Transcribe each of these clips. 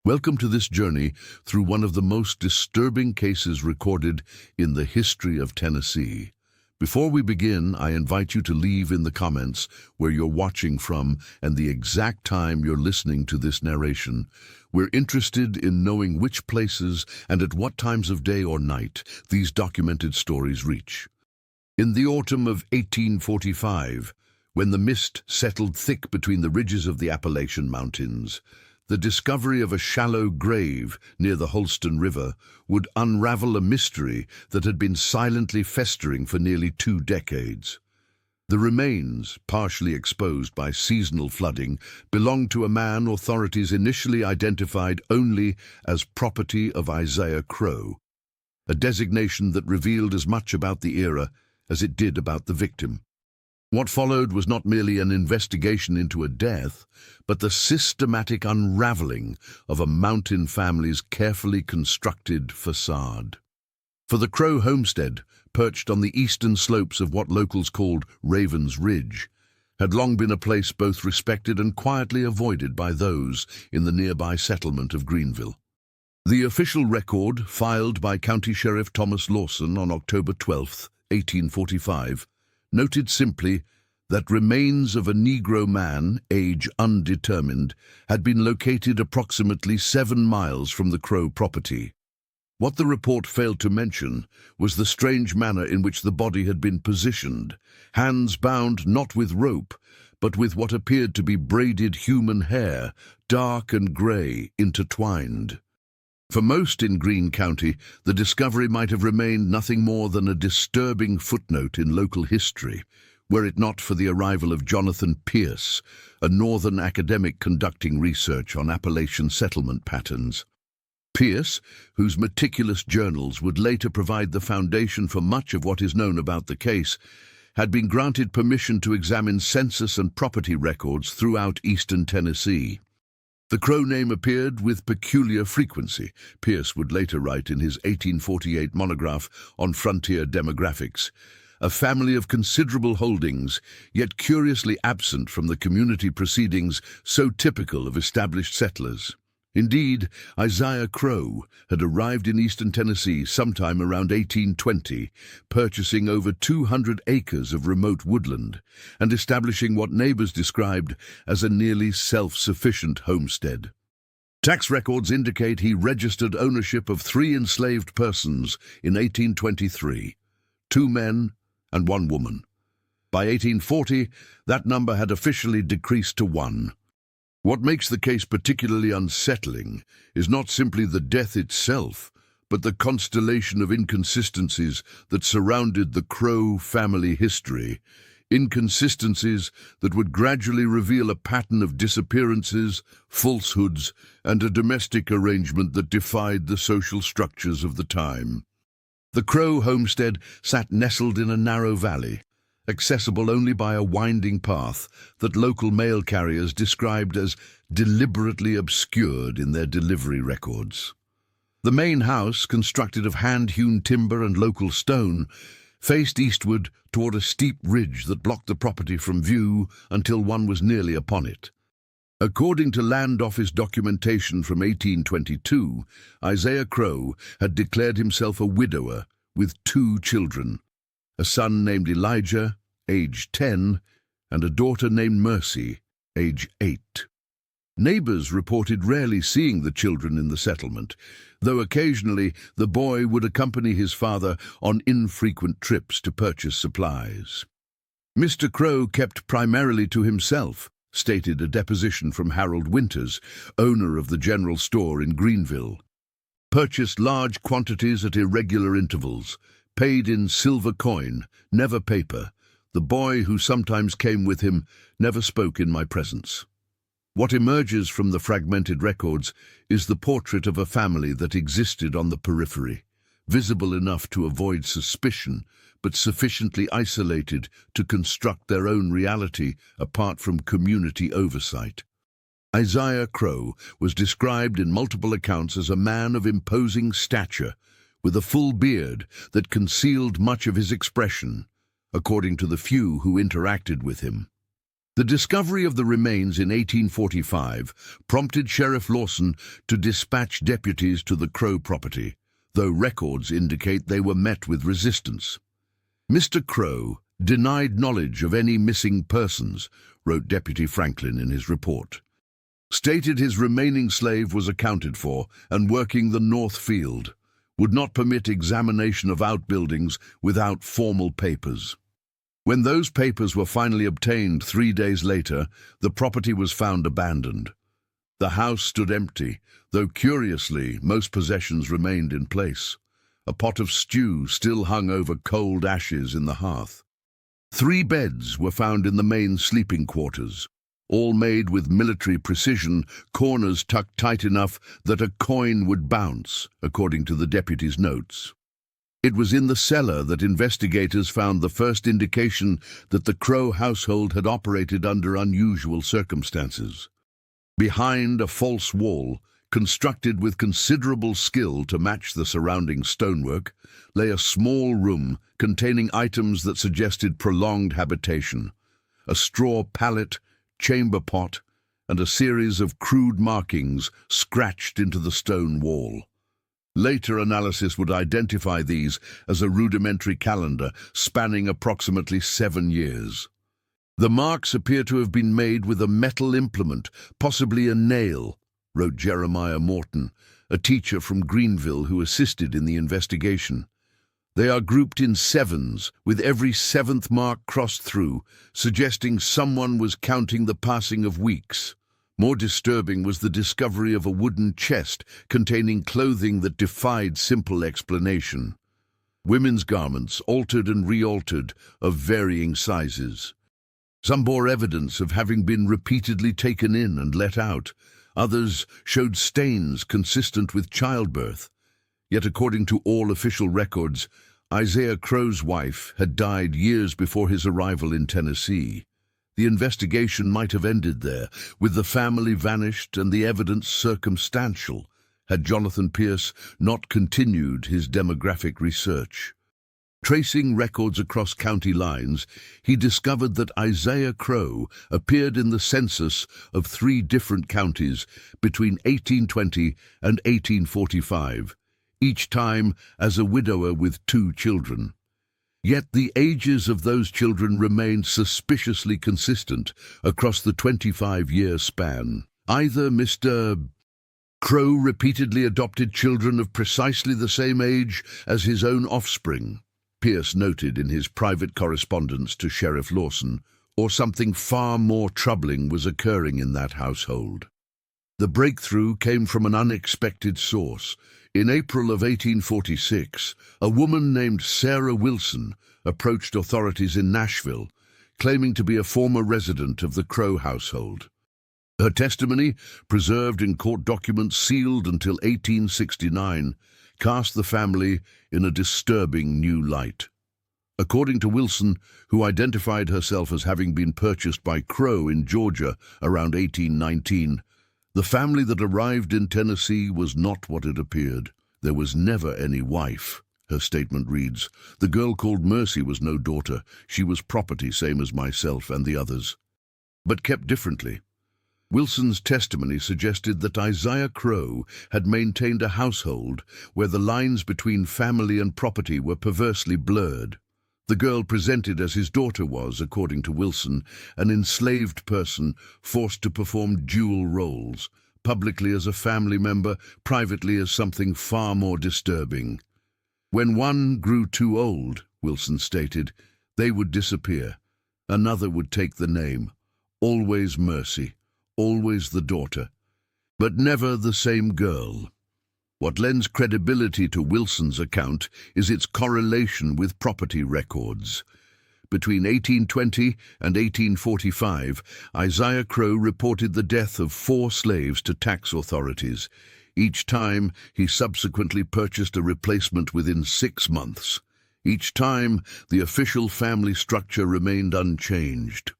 Welcome to this journey through one of the most disturbing cases recorded in the history of Tennessee. Before we begin, I invite you to leave in the comments where you're watching from and the exact time you're listening to this narration. We're interested in knowing which places and at what times of day or night these documented stories reach. In the autumn of 1845, when the mist settled thick between the ridges of the Appalachian Mountains, the discovery of a shallow grave near the Holston River would unravel a mystery that had been silently festering for nearly 2 decades. The remains, partially exposed by seasonal flooding, belonged to a man authorities initially identified only as property of Isaiah Crowe, a designation that revealed as much about the era as it did about the victim. What followed was not merely an investigation into a death, but the systematic unraveling of a mountain family's carefully constructed facade. For the Crowe homestead, perched on the eastern slopes of what locals called Raven's Ridge, had long been a place both respected and quietly avoided by those in the nearby settlement of Greenville. The official record, filed by County Sheriff Thomas Lawson on October 12, 1845, noted simply that remains of a Negro man, age undetermined, had been located approximately 7 miles from the Crowe property. What the report failed to mention was the strange manner in which the body had been positioned, hands bound not with rope, but with what appeared to be braided human hair, dark and gray, intertwined. For most in Greene County, the discovery might have remained nothing more than a disturbing footnote in local history, were it not for the arrival of Jonathan Pierce, a northern academic conducting research on Appalachian settlement patterns. Pierce, whose meticulous journals would later provide the foundation for much of what is known about the case, had been granted permission to examine census and property records throughout eastern Tennessee. The Crowe name appeared with peculiar frequency, Pierce would later write in his 1848 monograph on frontier demographics. A family of considerable holdings, yet curiously absent from the community proceedings so typical of established settlers. Indeed, Isaiah Crowe had arrived in eastern Tennessee sometime around 1820, purchasing over 200 acres of remote woodland and establishing what neighbors described as a nearly self-sufficient homestead. Tax records indicate he registered ownership of 3 enslaved persons in 1823, 2 men and 1 woman. By 1840, that number had officially decreased to 1. What makes the case particularly unsettling is not simply the death itself, but the constellation of inconsistencies that surrounded the Crowe family history, inconsistencies that would gradually reveal a pattern of disappearances, falsehoods, and a domestic arrangement that defied the social structures of the time. The Crowe homestead sat nestled in a narrow valley, accessible only by a winding path that local mail carriers described as deliberately obscured in their delivery records. The main house, constructed of hand-hewn timber and local stone, faced eastward toward a steep ridge that blocked the property from view until one was nearly upon it. According to Land Office documentation from 1822, Isaiah Crowe had declared himself a widower with 2 children, a son named Elijah, age 10, and a daughter named Mercy, age 8. Neighbors reported rarely seeing the children in the settlement, though occasionally the boy would accompany his father on infrequent trips to purchase supplies. Mr. Crowe kept primarily to himself, stated a deposition from Harold Winters, owner of the general store in Greenville. Purchased large quantities at irregular intervals, paid in silver coin, never paper. The boy who sometimes came with him never spoke in my presence. What emerges from the fragmented records is the portrait of a family that existed on the periphery, visible enough to avoid suspicion, but sufficiently isolated to construct their own reality apart from community oversight. Isaiah Crowe was described in multiple accounts as a man of imposing stature, with a full beard that concealed much of his expression, according to the few who interacted with him. The discovery of the remains in 1845 prompted Sheriff Lawson to dispatch deputies to the Crowe property, though records indicate they were met with resistance. "Mr. Crowe denied knowledge of any missing persons," wrote Deputy Franklin in his report. "Stated his remaining slave was accounted for and working the north field. Would not permit examination of outbuildings without formal papers." When those papers were finally obtained 3 days later, the property was found abandoned. The house stood empty, though curiously most possessions remained in place. A pot of stew still hung over cold ashes in the hearth. 3 beds were found in the main sleeping quarters, all made with military precision, corners tucked tight enough that a coin would bounce, according to the deputy's notes. It was in the cellar that investigators found the first indication that the Crowe household had operated under unusual circumstances. Behind a false wall, constructed with considerable skill to match the surrounding stonework, lay a small room containing items that suggested prolonged habitation: a straw pallet, chamber pot, and a series of crude markings scratched into the stone wall. Later analysis would identify these as a rudimentary calendar spanning approximately 7 years. "The marks appear to have been made with a metal implement, possibly a nail," wrote Jeremiah Morton, a teacher from Greenville who assisted in the investigation. "They are grouped in 7s, with every 7th mark crossed through, suggesting someone was counting the passing of weeks." More disturbing was the discovery of a wooden chest containing clothing that defied simple explanation. Women's garments, altered and re-altered, of varying sizes. Some bore evidence of having been repeatedly taken in and let out. Others showed stains consistent with childbirth. Yet according to all official records, Isaiah Crowe's wife had died years before his arrival in Tennessee. The investigation might have ended there, with the family vanished and the evidence circumstantial, had Jonathan Pierce not continued his demographic research. Tracing records across county lines, he discovered that Isaiah Crowe appeared in the census of 3 different counties between 1820 and 1845, each time as a widower with 2 children. Yet the ages of those children remained suspiciously consistent across the 25-year span. Either Mr. Crowe repeatedly adopted children of precisely the same age as his own offspring, Pierce noted in his private correspondence to Sheriff Lawson, or something far more troubling was occurring in that household. The breakthrough came from an unexpected source. In April of 1846, a woman named Sarah Wilson approached authorities in Nashville, claiming to be a former resident of the Crowe household. Her testimony, preserved in court documents sealed until 1869, cast the family in a disturbing new light. According to Wilson, who identified herself as having been purchased by Crowe in Georgia around 1819, the family that arrived in Tennessee was not what it appeared. There was never any wife. Her statement reads, "The girl called Mercy was no daughter. She was property, same as myself and the others, but kept differently." Wilson's testimony suggested that Isaiah Crowe had maintained a household where the lines between family and property were perversely blurred. The girl presented as his daughter was, according to Wilson, an enslaved person forced to perform dual roles, publicly as a family member, privately as something far more disturbing. When one grew too old, Wilson stated, they would disappear. Another would take the name. Always Mercy, always the daughter, but never the same girl. What lends credibility to Wilson's account is its correlation with property records. Between 1820 and 1845, Isaiah Crowe reported the death of 4 slaves to tax authorities. Each time, he subsequently purchased a replacement within 6 months. Each time, the official family structure remained unchanged.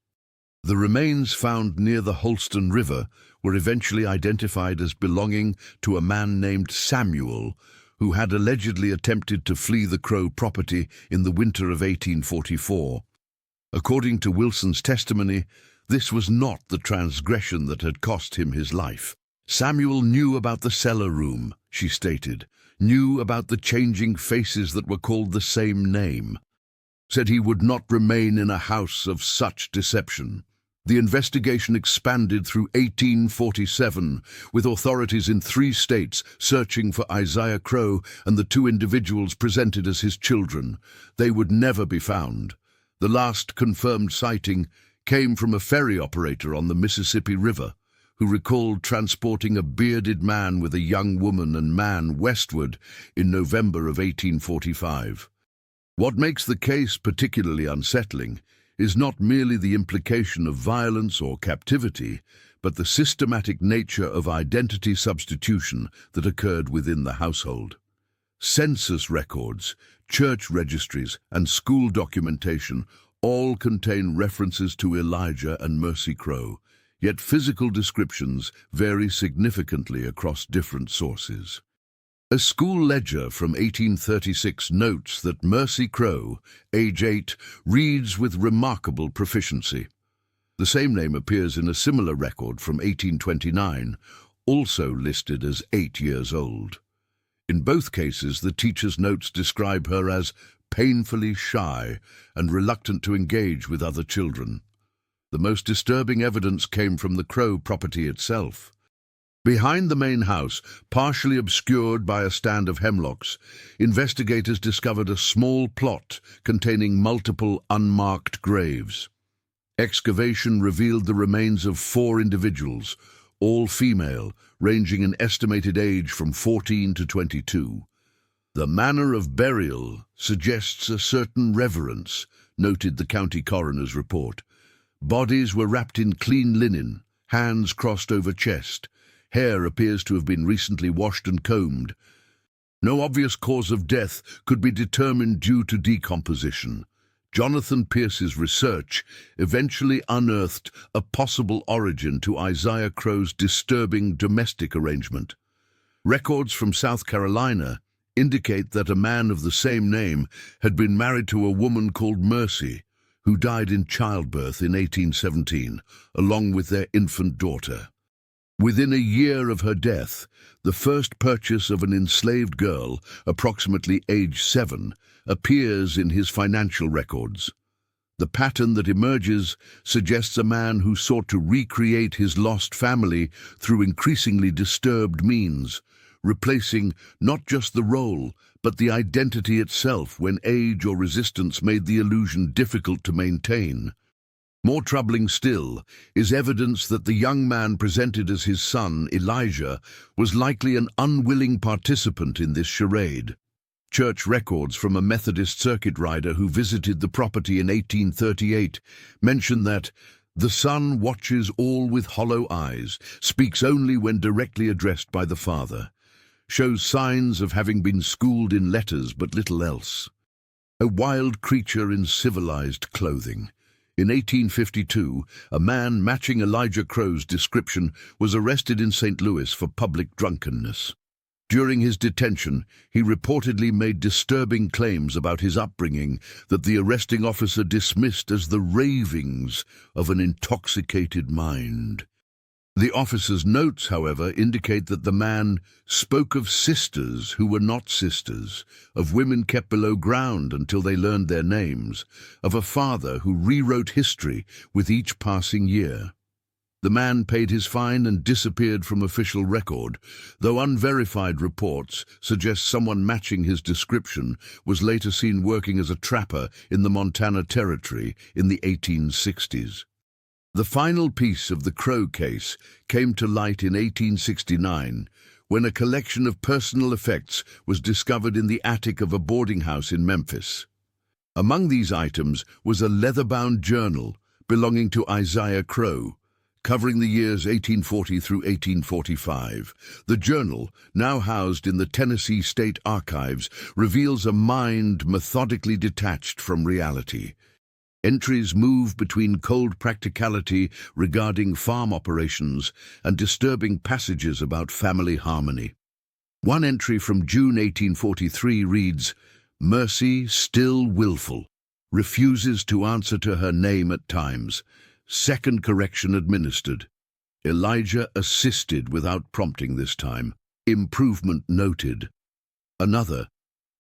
The remains found near the Holston River were eventually identified as belonging to a man named Samuel, who had allegedly attempted to flee the Crowe property in the winter of 1844. According to Wilson's testimony, This was not the transgression that had cost him his life. Samuel knew about the cellar room, she stated, knew about the changing faces that were called the same name, said he would not remain in a house of such deception. The investigation expanded through 1847, with authorities in 3 states searching for Isaiah Crowe and the 2 individuals presented as his children. They would never be found. The last confirmed sighting came from a ferry operator on the Mississippi River, who recalled transporting a bearded man with a young woman and man westward in November of 1845. What makes the case particularly unsettling is not merely the implication of violence or captivity, but the systematic nature of identity substitution that occurred within the household. Census records, church registries, and school documentation all contain references to Elijah and Mercy Crowe, yet physical descriptions vary significantly across different sources. A school ledger from 1836 notes that Mercy Crowe, age 8, reads with remarkable proficiency. The same name appears in a similar record from 1829, also listed as 8 years old. In both cases, the teacher's notes describe her as painfully shy and reluctant to engage with other children. The most disturbing evidence came from the Crowe property itself. Behind the main house, partially obscured by a stand of hemlocks, investigators discovered a small plot containing multiple unmarked graves. Excavation revealed the remains of 4 individuals, all female, ranging in estimated age from 14 to 22. The manner of burial suggests a certain reverence, noted the county coroner's report. Bodies were wrapped in clean linen, hands crossed over chest. Hair appears to have been recently washed and combed. No obvious cause of death could be determined due to decomposition. Jonathan Pierce's research eventually unearthed a possible origin to Isaiah Crowe's disturbing domestic arrangement. Records from South Carolina indicate that a man of the same name had been married to a woman called Mercy, who died in childbirth in 1817, along with their infant daughter. Within a year of her death, the first purchase of an enslaved girl, approximately age 7, appears in his financial records. The pattern that emerges suggests a man who sought to recreate his lost family through increasingly disturbed means, replacing not just the role, but the identity itself when age or resistance made the illusion difficult to maintain. More troubling still is evidence that the young man presented as his son, Elijah, was likely an unwilling participant in this charade. Church records from a Methodist circuit rider who visited the property in 1838 mention that the son watches all with hollow eyes, speaks only when directly addressed by the father, shows signs of having been schooled in letters but little else. A wild creature in civilized clothing. In 1852, a man matching Elijah Crowe's description was arrested in St. Louis for public drunkenness. During his detention, he reportedly made disturbing claims about his upbringing that the arresting officer dismissed as the ravings of an intoxicated mind. The officer's notes, however, indicate that the man spoke of sisters who were not sisters, of women kept below ground until they learned their names, of a father who rewrote history with each passing year. The man paid his fine and disappeared from official record, though unverified reports suggest someone matching his description was later seen working as a trapper in the Montana Territory in the 1860s. The final piece of the Crowe case came to light in 1869 when a collection of personal effects was discovered in the attic of a boarding house in Memphis. Among these items was a leather-bound journal belonging to Isaiah Crowe, covering the years 1840 through 1845. The journal, now housed in the Tennessee State Archives, reveals a mind methodically detached from reality. Entries move between cold practicality regarding farm operations and disturbing passages about family harmony. One entry from June 1843 reads, "Mercy, still willful, refuses to answer to her name at times, Second correction administered. Elijah assisted without prompting this time. Improvement noted. Another,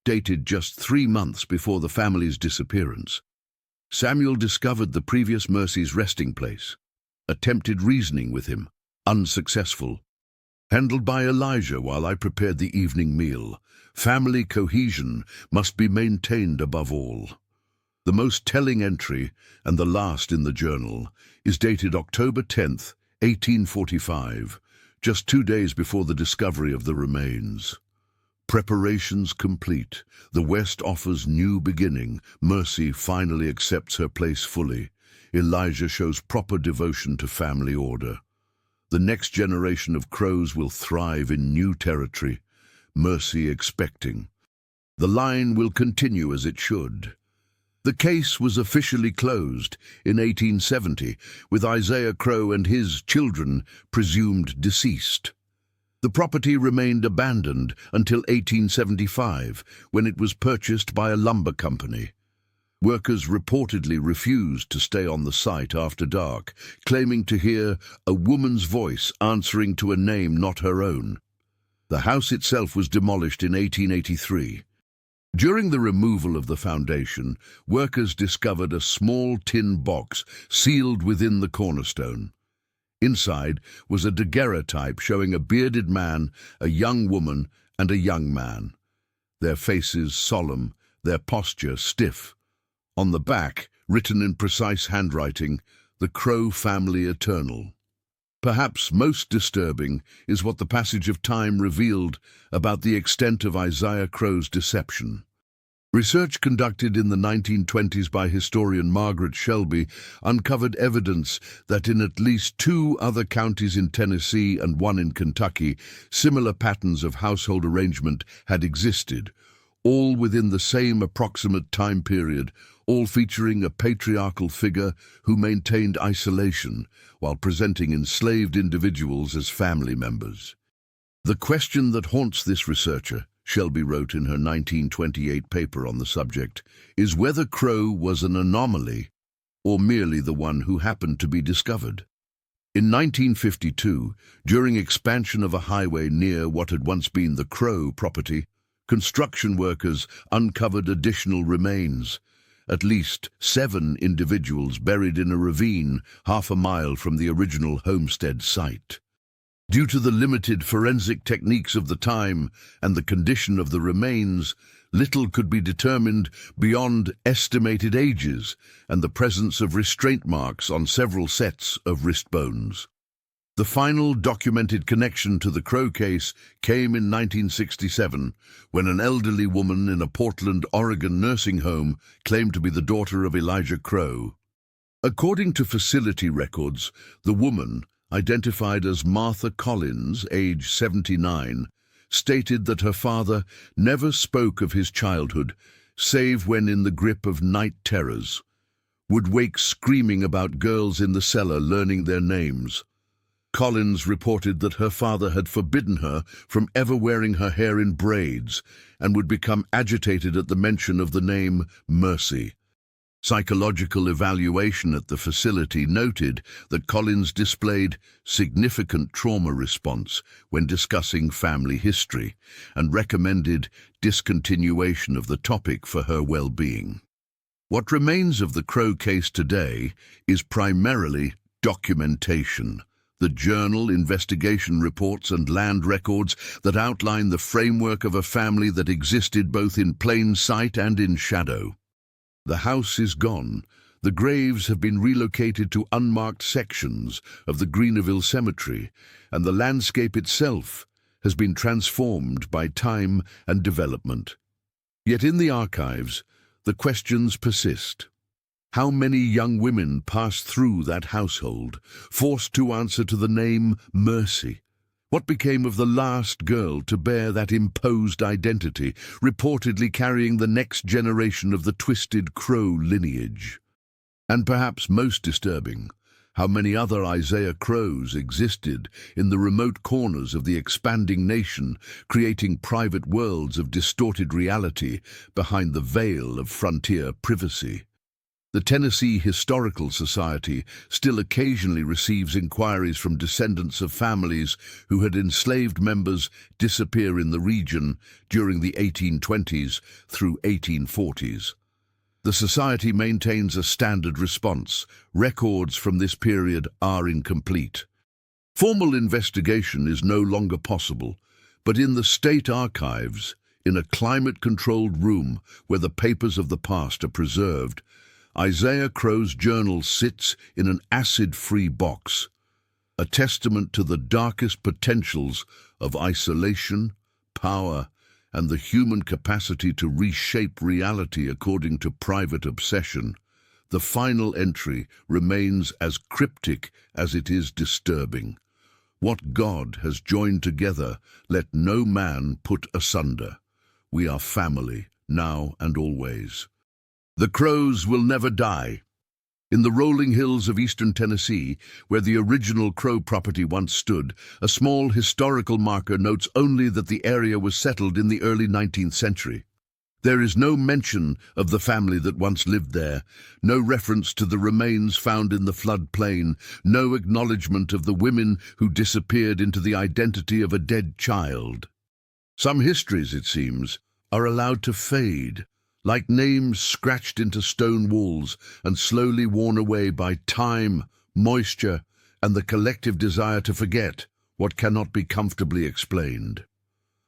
dated just 3 months before the family's disappearance. Samuel discovered the previous Mercy's resting place. Attempted reasoning with him. Unsuccessful. Handled by Elijah while I prepared the evening meal. Family cohesion must be maintained above all. The most telling entry, and the last in the journal, is dated October 10th, 1845, just 2 days before the discovery of the remains. Preparations complete. The West offers new beginning. Mercy finally accepts her place fully. Elijah shows proper devotion to family order. The next generation of Crows will thrive in new territory. Mercy expecting. The line will continue as it should. The case was officially closed in 1870, with Isaiah Crowe and his children presumed deceased. The property remained abandoned until 1875, when it was purchased by a lumber company. Workers reportedly refused to stay on the site after dark, claiming to hear a woman's voice answering to a name not her own. The house itself was demolished in 1883. During the removal of the foundation, workers discovered a small tin box sealed within the cornerstone. Inside was a daguerreotype showing a bearded man, a young woman, and a young man. Their faces solemn, their posture stiff. On the back, written in precise handwriting, the Crowe family eternal. Perhaps most disturbing is what the passage of time revealed about the extent of Isaiah Crowe's deception. Research conducted in the 1920s by historian Margaret Shelby uncovered evidence that in at least 2 other counties in Tennessee and 1 in Kentucky, similar patterns of household arrangement had existed, all within the same approximate time period, all featuring a patriarchal figure who maintained isolation while presenting enslaved individuals as family members. The question that haunts this researcher, Shelby wrote in her 1928 paper on the subject, is whether Crowe was an anomaly or merely the one who happened to be discovered. In 1952, during expansion of a highway near what had once been the Crowe property, construction workers uncovered additional remains. At least 7 individuals buried in a ravine half a mile from the original homestead site. Due to the limited forensic techniques of the time and the condition of the remains, little could be determined beyond estimated ages and the presence of restraint marks on several sets of wrist bones. The final documented connection to the Crowe case came in 1967, when an elderly woman in a Portland, Oregon nursing home claimed to be the daughter of Elijah Crowe. According to facility records, the woman, identified as Martha Collins, age 79, stated that her father never spoke of his childhood, save when in the grip of night terrors, would wake screaming about girls in the cellar learning their names. Collins reported that her father had forbidden her from ever wearing her hair in braids and would become agitated at the mention of the name Mercy. Psychological evaluation at the facility noted that Collins displayed significant trauma response when discussing family history and recommended discontinuation of the topic for her well-being. What remains of the Crowe case today is primarily documentation. The journal, investigation reports, and land records that outline the framework of a family that existed both in plain sight and in shadow. The house is gone. The graves have been relocated to unmarked sections of the Greeneville Cemetery, and the landscape itself has been transformed by time and development. Yet in the archives, the questions persist. How many young women passed through that household, forced to answer to the name Mercy? What became of the last girl to bear that imposed identity, reportedly carrying the next generation of the twisted Crowe lineage? And perhaps most disturbing, how many other Isaiah Crowes existed in the remote corners of the expanding nation, creating private worlds of distorted reality behind the veil of frontier privacy? The Tennessee Historical Society still occasionally receives inquiries from descendants of families who had enslaved members disappear in the region during the 1820s through 1840s. The Society maintains a standard response. Records from this period are incomplete. Formal investigation is no longer possible, but in the state archives, in a climate-controlled room where the papers of the past are preserved, Isaiah Crow's journal sits in an acid-free box, a testament to the darkest potentials of isolation, power, and the human capacity to reshape reality according to private obsession. The final entry remains as cryptic as it is disturbing. What God has joined together, let no man put asunder. We are family, now and always. The Crows will never die. In the rolling hills of eastern Tennessee, where the original Crow property once stood, a small historical marker notes only that the area was settled in the early 19th century. There is no mention of the family that once lived there, no reference to the remains found in the flood plain, no acknowledgement of the women who disappeared into the identity of a dead child. Some histories, it seems, are allowed to fade, like names scratched into stone walls and slowly worn away by time, moisture, and the collective desire to forget what cannot be comfortably explained.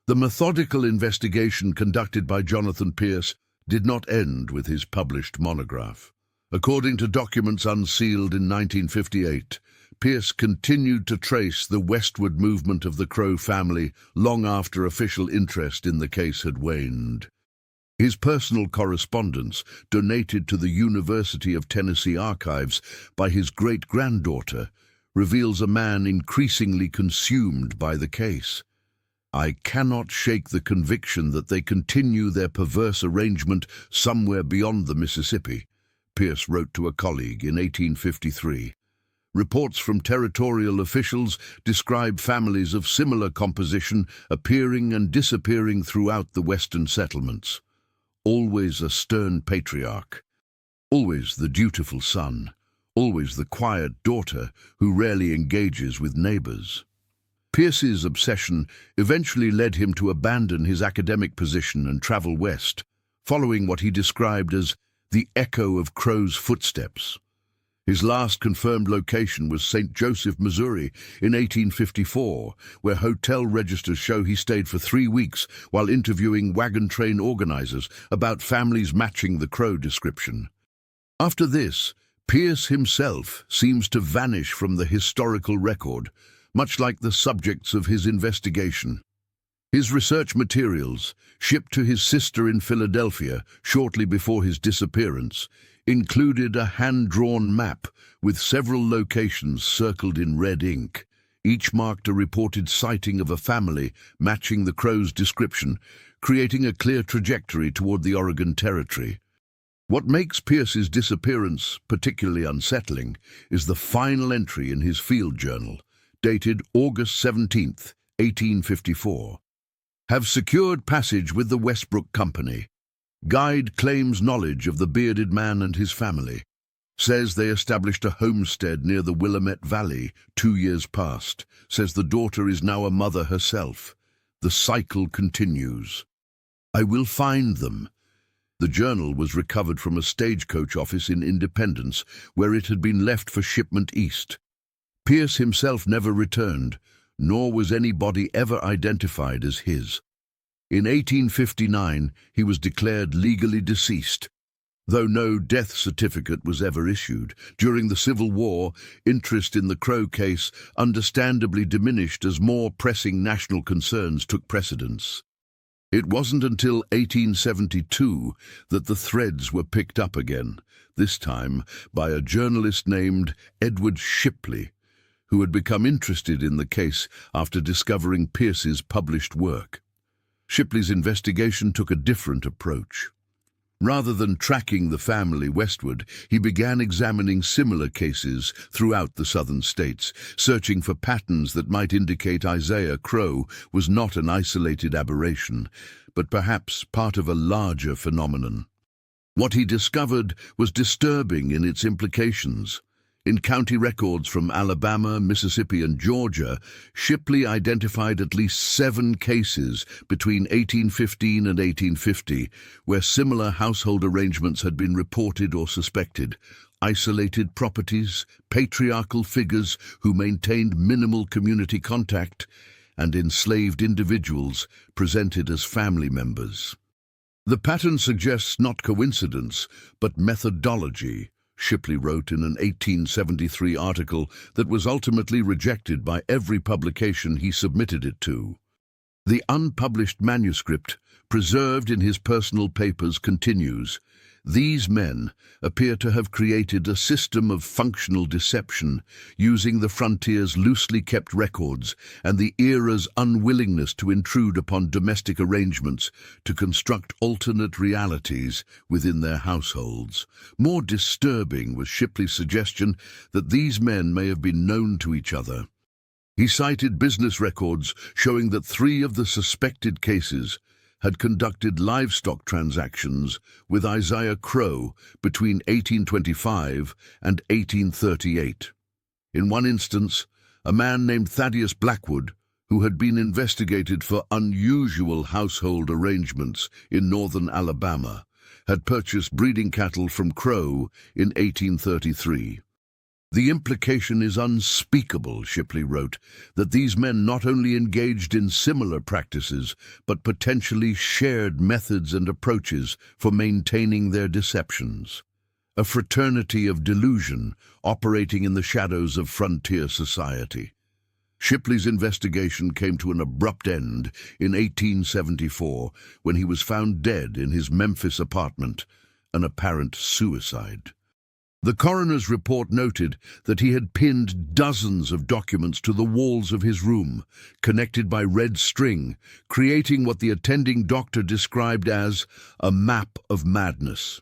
The methodical investigation conducted by Jonathan Pierce did not end with his published monograph. According to documents unsealed in 1958, Pierce continued to trace the westward movement of the Crow family long after official interest in the case had waned. His personal correspondence, donated to the University of Tennessee archives by his great-granddaughter, reveals a man increasingly consumed by the case. I cannot shake the conviction that they continue their perverse arrangement somewhere beyond the Mississippi, Pierce wrote to a colleague in 1853. Reports from territorial officials describe families of similar composition appearing and disappearing throughout the western settlements. Always a stern patriarch, always the dutiful son, always the quiet daughter who rarely engages with neighbors. Pierce's obsession eventually led him to abandon his academic position and travel west, following what he described as the echo of Crow's footsteps. His last confirmed location was St. Joseph, Missouri, in 1854, where hotel registers show he stayed for 3 weeks while interviewing wagon train organizers about families matching the Crow description. After this, Pierce himself seems to vanish from the historical record, much like the subjects of his investigation. His research materials, shipped to his sister in Philadelphia shortly before his disappearance, included a hand-drawn map with several locations circled in red ink. Each marked a reported sighting of a family matching the Crow's description, creating a clear trajectory toward the Oregon Territory. What makes Pierce's disappearance particularly unsettling is the final entry in his field journal, dated August 17, 1854. Have secured passage with the Westbrook Company. Guide claims knowledge of the bearded man and his family. Says they established a homestead near the Willamette Valley 2 years past. Says the daughter is now a mother herself. The cycle continues. I will find them. The journal was recovered from a stagecoach office in Independence, where it had been left for shipment east. Pierce himself never returned, nor was any body ever identified as his. In 1859, he was declared legally deceased, though no death certificate was ever issued. During the Civil War, interest in the Crow case understandably diminished as more pressing national concerns took precedence. It wasn't until 1872 that the threads were picked up again, this time by a journalist named Edward Shipley, who had become interested in the case after discovering Pierce's published work. Shipley's investigation took a different approach. Rather than tracking the family westward, he began examining similar cases throughout the southern states, searching for patterns that might indicate Isaiah Crow was not an isolated aberration, but perhaps part of a larger phenomenon. What he discovered was disturbing in its implications. In county records from Alabama, Mississippi, and Georgia, Shipley identified at least 7 cases between 1815 and 1850 where similar household arrangements had been reported or suspected. Isolated properties, patriarchal figures who maintained minimal community contact, and enslaved individuals presented as family members. The pattern suggests not coincidence, but methodology, Shipley wrote in an 1873 article that was ultimately rejected by every publication he submitted it to. The unpublished manuscript, preserved in his personal papers, continues, "These men appear to have created a system of functional deception, using the frontier's loosely kept records and the era's unwillingness to intrude upon domestic arrangements to construct alternate realities within their households." More disturbing was Shipley's suggestion that these men may have been known to each other. He cited business records showing that 3 of the suspected cases had conducted livestock transactions with Isaiah Crowe between 1825 and 1838. In one instance, a man named Thaddeus Blackwood, who had been investigated for unusual household arrangements in northern Alabama, had purchased breeding cattle from Crowe in 1833. "The implication is unspeakable," Shipley wrote, "that these men not only engaged in similar practices, but potentially shared methods and approaches for maintaining their deceptions. A fraternity of delusion operating in the shadows of frontier society." Shipley's investigation came to an abrupt end in 1874 when he was found dead in his Memphis apartment, an apparent suicide. The coroner's report noted that he had pinned dozens of documents to the walls of his room, connected by red string, creating what the attending doctor described as a map of madness.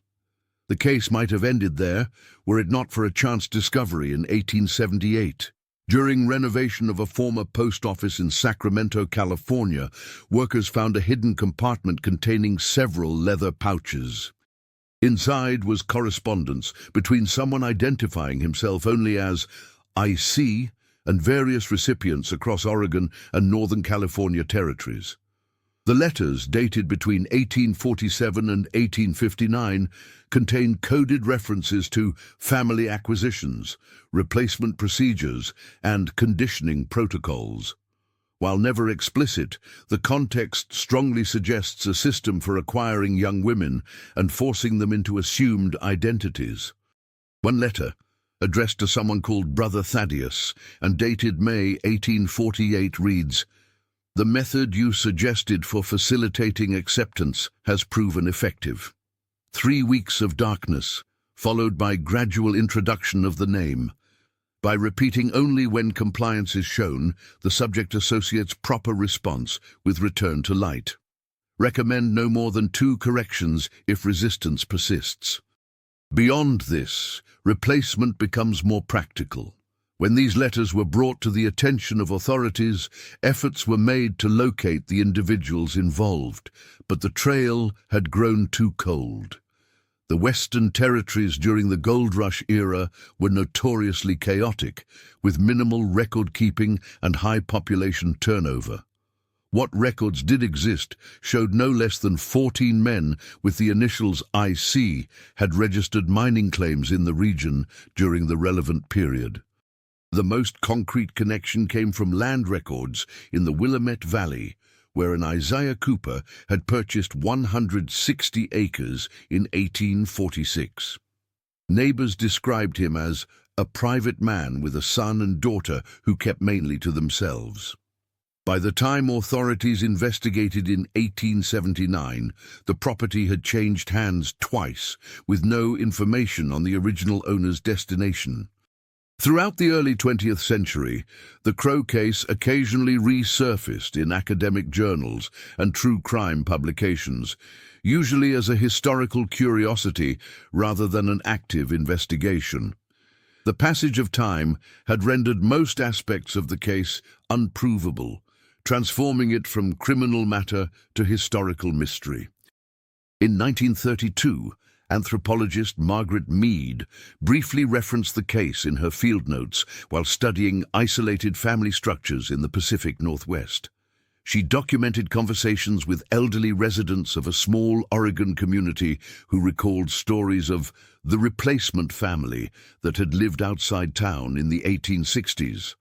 The case might have ended there were it not for a chance discovery in 1878. During renovation of a former post office in Sacramento, California, workers found a hidden compartment containing several leather pouches. Inside was correspondence between someone identifying himself only as I.C. and various recipients across Oregon and Northern California territories. The letters, dated between 1847 and 1859, contain coded references to family acquisitions, replacement procedures, and conditioning protocols. While never explicit, the context strongly suggests a system for acquiring young women and forcing them into assumed identities. One letter, addressed to someone called Brother Thaddeus and dated May 1848, reads, "The method you suggested for facilitating acceptance has proven effective. 3 weeks of darkness, followed by gradual introduction of the name. By repeating only when compliance is shown, the subject associates proper response with return to light. Recommend no more than 2 corrections if resistance persists." Beyond this, replacement becomes more practical. When these letters were brought to the attention of authorities, efforts were made to locate the individuals involved, but the trail had grown too cold. The Western territories during the Gold Rush era were notoriously chaotic, with minimal record-keeping and high population turnover. What records did exist showed no less than 14 men with the initials IC had registered mining claims in the region during the relevant period. The most concrete connection came from land records in the Willamette Valley, where an Isaiah Cooper had purchased 160 acres in 1846. Neighbors described him as a private man with a son and daughter who kept mainly to themselves. By the time authorities investigated in 1879, the property had changed hands twice, with no information on the original owner's destination. Throughout the early 20th century, the Crowe case occasionally resurfaced in academic journals and true crime publications, usually as a historical curiosity rather than an active investigation. The passage of time had rendered most aspects of the case unprovable, transforming it from criminal matter to historical mystery. In 1932, Anthropologist Margaret Mead briefly referenced the case in her field notes while studying isolated family structures in the Pacific Northwest. She documented conversations with elderly residents of a small Oregon community who recalled stories of the replacement family that had lived outside town in the 1860s.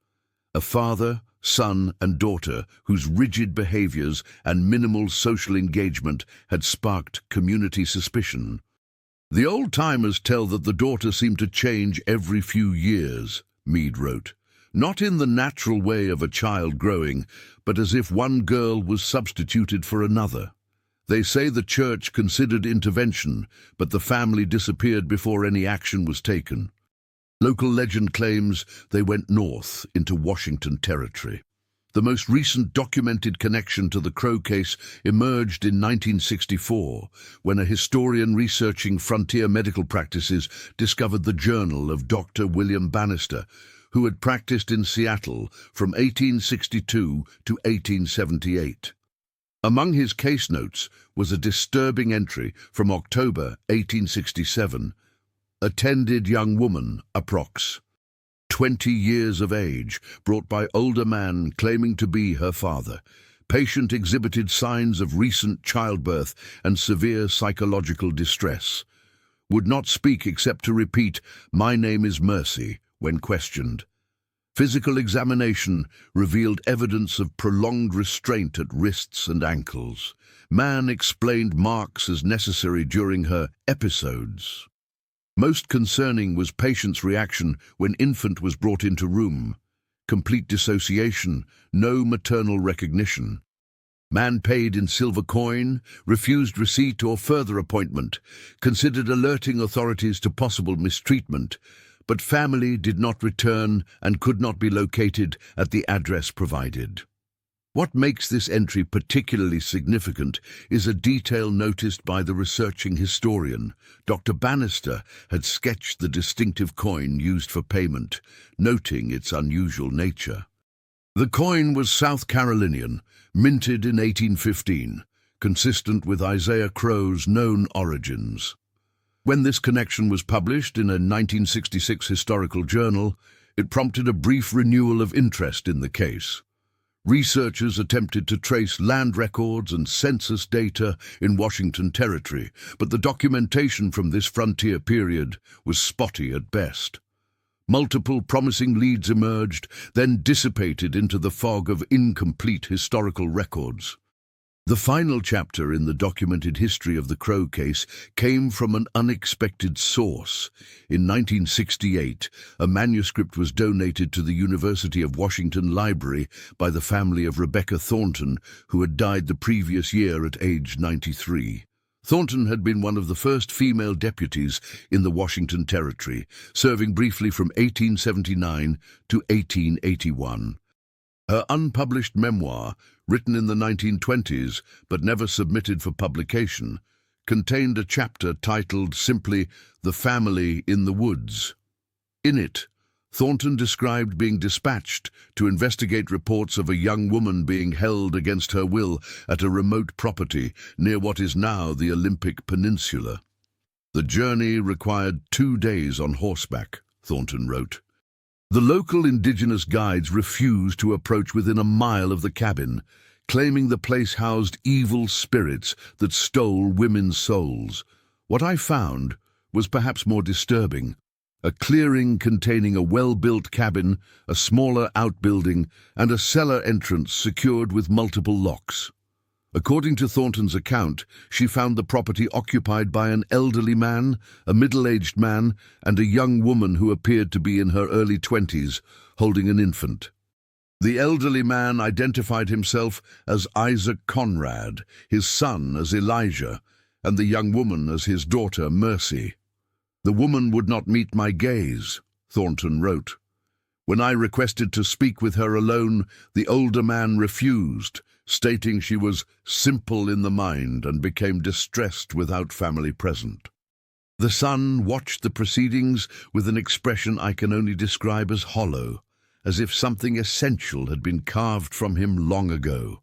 A father, son, and daughter whose rigid behaviors and minimal social engagement had sparked community suspicion. The old-timers tell that the daughter seemed to change every few years, Mead wrote. Not in the natural way of a child growing, but as if one girl was substituted for another. They say the church considered intervention, but the family disappeared before any action was taken. Local legend claims they went north into Washington Territory. The most recent documented connection to the Crow case emerged in 1964, when a historian researching frontier medical practices discovered the journal of Dr. William Bannister, who had practiced in Seattle from 1862 to 1878. Among his case notes was a disturbing entry from October 1867. Attended young woman, approx. 20 years of age, brought by older man claiming to be her father. Patient exhibited signs of recent childbirth and severe psychological distress. Would not speak except to repeat, "My name is Mercy," when questioned. Physical examination revealed evidence of prolonged restraint at wrists and ankles. Man explained marks as necessary during her episodes. Most concerning was patient's reaction when infant was brought into room. Complete dissociation, no maternal recognition. Man paid in silver coin, refused receipt or further appointment, considered alerting authorities to possible mistreatment, but family did not return and could not be located at the address provided. What makes this entry particularly significant is a detail noticed by the researching historian. Dr. Bannister had sketched the distinctive coin used for payment, noting its unusual nature. The coin was South Carolinian, minted in 1815, consistent with Isaiah Crow's known origins. When this connection was published in a 1966 historical journal, it prompted a brief renewal of interest in the case. Researchers attempted to trace land records and census data in Washington Territory, but the documentation from this frontier period was spotty at best. Multiple promising leads emerged, then dissipated into the fog of incomplete historical records. The final chapter in the documented history of the Crow case came from an unexpected source. In 1968, a manuscript was donated to the University of Washington Library by the family of Rebecca Thornton, who had died the previous year at age 93. Thornton had been one of the first female deputies in the Washington Territory, serving briefly from 1879 to 1881. Her unpublished memoir, written in the 1920s but never submitted for publication, contained a chapter titled simply "The Family in the Woods." In it, Thornton described being dispatched to investigate reports of a young woman being held against her will at a remote property near what is now the Olympic Peninsula. The journey required 2 days on horseback, Thornton wrote. The local indigenous guides refused to approach within a mile of the cabin, claiming the place housed evil spirits that stole women's souls. What I found was perhaps more disturbing. A clearing containing a well-built cabin, a smaller outbuilding, and a cellar entrance secured with multiple locks. According to Thornton's account, she found the property occupied by an elderly man, a middle-aged man, and a young woman who appeared to be in her early 20s, holding an infant. The elderly man identified himself as Isaac Conrad, his son as Elijah, and the young woman as his daughter Mercy. "The woman would not meet my gaze," Thornton wrote. "When I requested to speak with her alone, the older man refused, stating she was simple in the mind and became distressed without family present." The son watched the proceedings with an expression I can only describe as hollow, as if something essential had been carved from him long ago.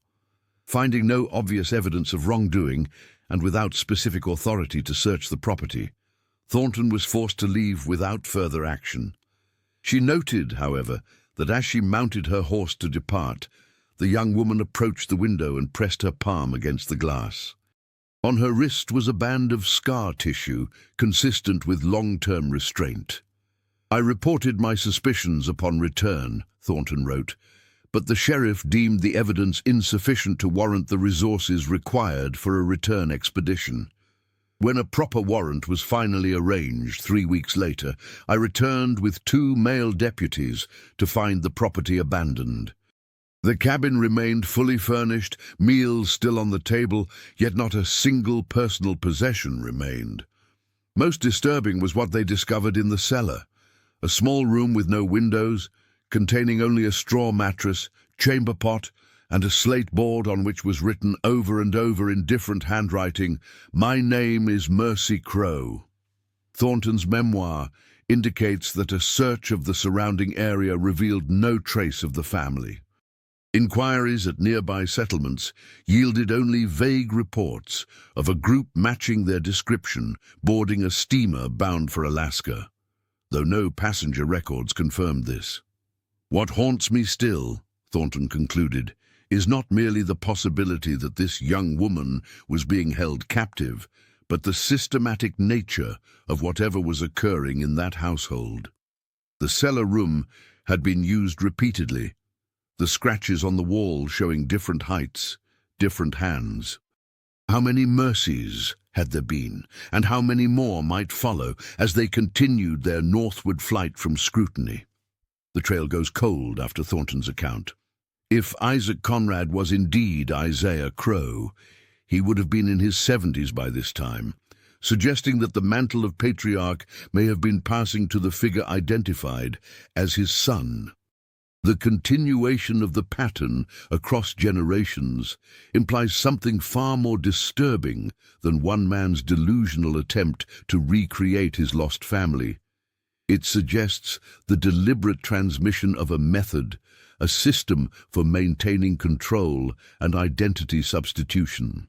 Finding no obvious evidence of wrongdoing, and without specific authority to search the property. Thornton was forced to leave without further action. She noted, however, that as she mounted her horse to depart, the young woman approached the window and pressed her palm against the glass. On her wrist was a band of scar tissue consistent with long-term restraint. "I reported my suspicions upon return," Thornton wrote, "but the sheriff deemed the evidence insufficient to warrant the resources required for a return expedition. When a proper warrant was finally arranged 3 weeks later, I returned with 2 male deputies to find the property abandoned. The cabin remained fully furnished, meals still on the table, yet not a single personal possession remained. Most disturbing was what they discovered in the cellar, a small room with no windows, containing only a straw mattress, chamber pot, and a slate board on which was written over and over in different handwriting, 'My name is Mercy Crow.' Thornton's memoir indicates that a search of the surrounding area revealed no trace of the family. Inquiries at nearby settlements yielded only vague reports of a group matching their description boarding a steamer bound for Alaska, though no passenger records confirmed this. What haunts me still, Thornton concluded, is not merely the possibility that this young woman was being held captive, but the systematic nature of whatever was occurring in that household. The cellar room had been used repeatedly, the scratches on the wall showing different heights, different hands. How many Mercies had there been, and how many more might follow as they continued their northward flight from scrutiny? The trail goes cold after Thornton's account. If Isaac Conrad was indeed Isaiah Crow, he would have been in his 70s by this time, suggesting that the mantle of patriarch may have been passing to the figure identified as his son. The continuation of the pattern across generations implies something far more disturbing than one man's delusional attempt to recreate his lost family. It suggests the deliberate transmission of a method, a system for maintaining control and identity substitution.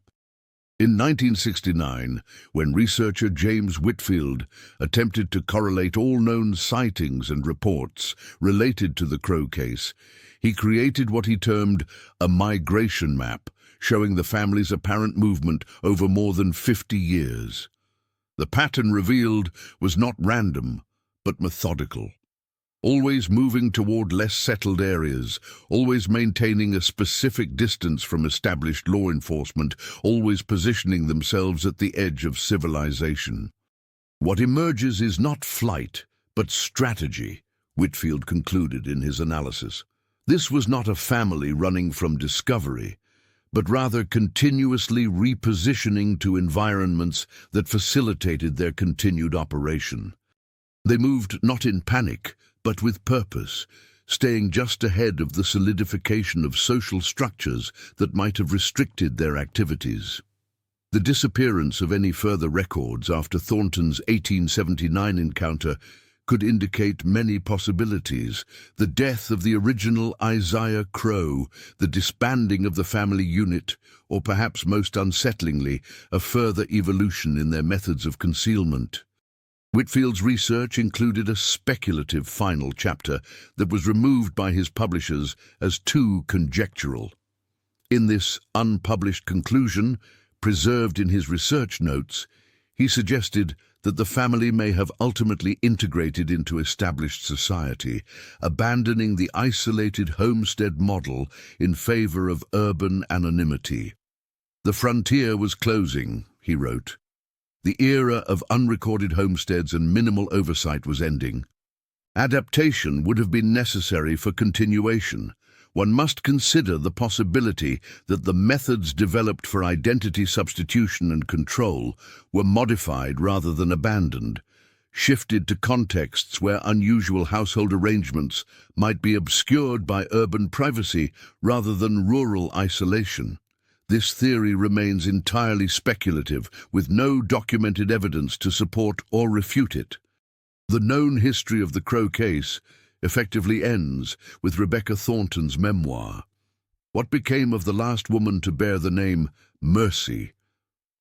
In 1969, when researcher James Whitfield attempted to correlate all known sightings and reports related to the Crow case, he created what he termed a migration map, showing the family's apparent movement over more than 50 years. The pattern revealed was not random, but methodical. Always moving toward less settled areas, always maintaining a specific distance from established law enforcement, always positioning themselves at the edge of civilization. What emerges is not flight, but strategy, Whitfield concluded in his analysis. This was not a family running from discovery, but rather continuously repositioning to environments that facilitated their continued operation. They moved not in panic, but with purpose, staying just ahead of the solidification of social structures that might have restricted their activities. The disappearance of any further records after Thornton's 1879 encounter could indicate many possibilities: the death of the original Isaiah Crow, the disbanding of the family unit, or perhaps most unsettlingly, a further evolution in their methods of concealment. Whitfield's research included a speculative final chapter that was removed by his publishers as too conjectural. In this unpublished conclusion, preserved in his research notes, he suggested that the family may have ultimately integrated into established society, abandoning the isolated homestead model in favor of urban anonymity. "The frontier was closing," he wrote. "The era of unrecorded homesteads and minimal oversight was ending. Adaptation would have been necessary for continuation. One must consider the possibility that the methods developed for identity substitution and control were modified rather than abandoned, shifted to contexts where unusual household arrangements might be obscured by urban privacy rather than rural isolation. This theory remains entirely speculative, with no documented evidence to support or refute it. The known history of the Crow case effectively ends with Rebecca Thornton's memoir. What became of the last woman to bear the name Mercy?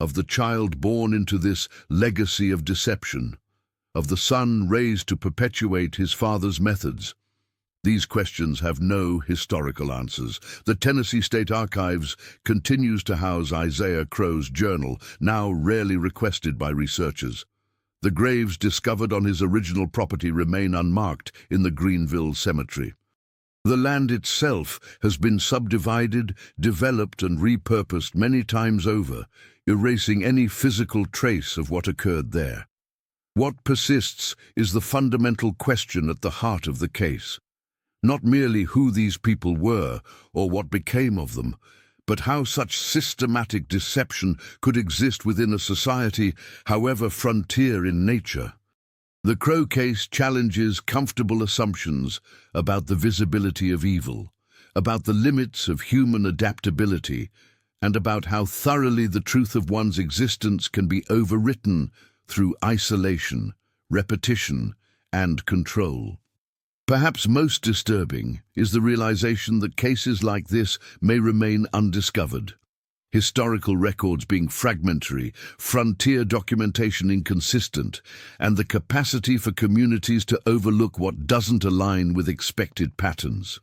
of the child born into this legacy of deception, of the son raised to perpetuate his father's methods? These questions have no historical answers. The Tennessee State Archives continues to house Isaiah Crow's journal, now rarely requested by researchers. The graves discovered on his original property remain unmarked in the Greenville Cemetery. The land itself has been subdivided, developed, and repurposed many times over, erasing any physical trace of what occurred there. What persists is the fundamental question at the heart of the case. Not merely who these people were or what became of them, but how such systematic deception could exist within a society, however frontier in nature. The Crow case challenges comfortable assumptions about the visibility of evil, about the limits of human adaptability, and about how thoroughly the truth of one's existence can be overwritten through isolation, repetition, and control. Perhaps most disturbing is the realization that cases like this may remain undiscovered. Historical records being fragmentary, frontier documentation inconsistent, and the capacity for communities to overlook what doesn't align with expected patterns.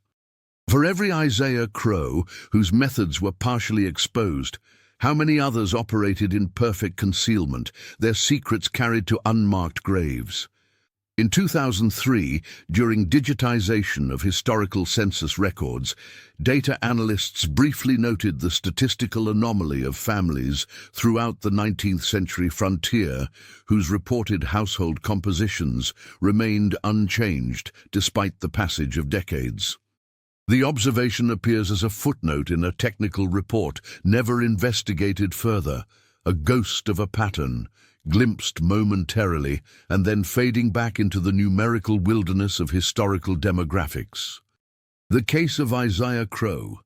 For every Isaiah Crow whose methods were partially exposed, how many others operated in perfect concealment, their secrets carried to unmarked graves? In 2003, during digitization of historical census records, data analysts briefly noted the statistical anomaly of families throughout the 19th century frontier whose reported household compositions remained unchanged despite the passage of decades. The observation appears as a footnote in a technical report, never investigated further, a ghost of a pattern, glimpsed momentarily and then fading back into the numerical wilderness of historical demographics. The case of Isaiah Crow,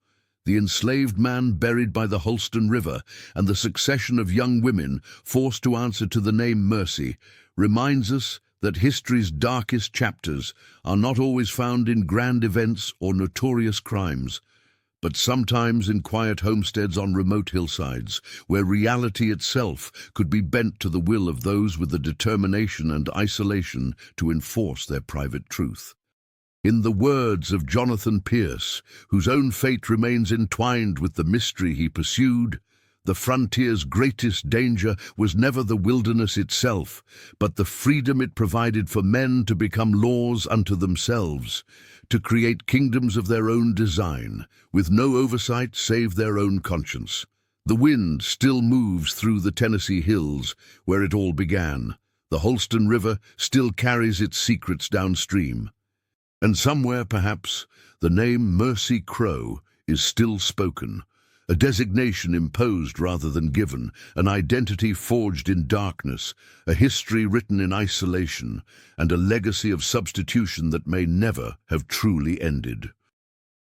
the enslaved man buried by the Holston River, and the succession of young women forced to answer to the name Mercy, reminds us that history's darkest chapters are not always found in grand events or notorious crimes, but sometimes in quiet homesteads on remote hillsides, where reality itself could be bent to the will of those with the determination and isolation to enforce their private truth. In the words of Jonathan Pierce, whose own fate remains entwined with the mystery he pursued, the frontier's greatest danger was never the wilderness itself, but the freedom it provided for men to become laws unto themselves, to create kingdoms of their own design, with no oversight save their own conscience. The wind still moves through the Tennessee hills, where it all began. The Holston River still carries its secrets downstream. And somewhere, perhaps, the name Mercy Crow is still spoken, a designation imposed rather than given, an identity forged in darkness, a history written in isolation, and a legacy of substitution that may never have truly ended.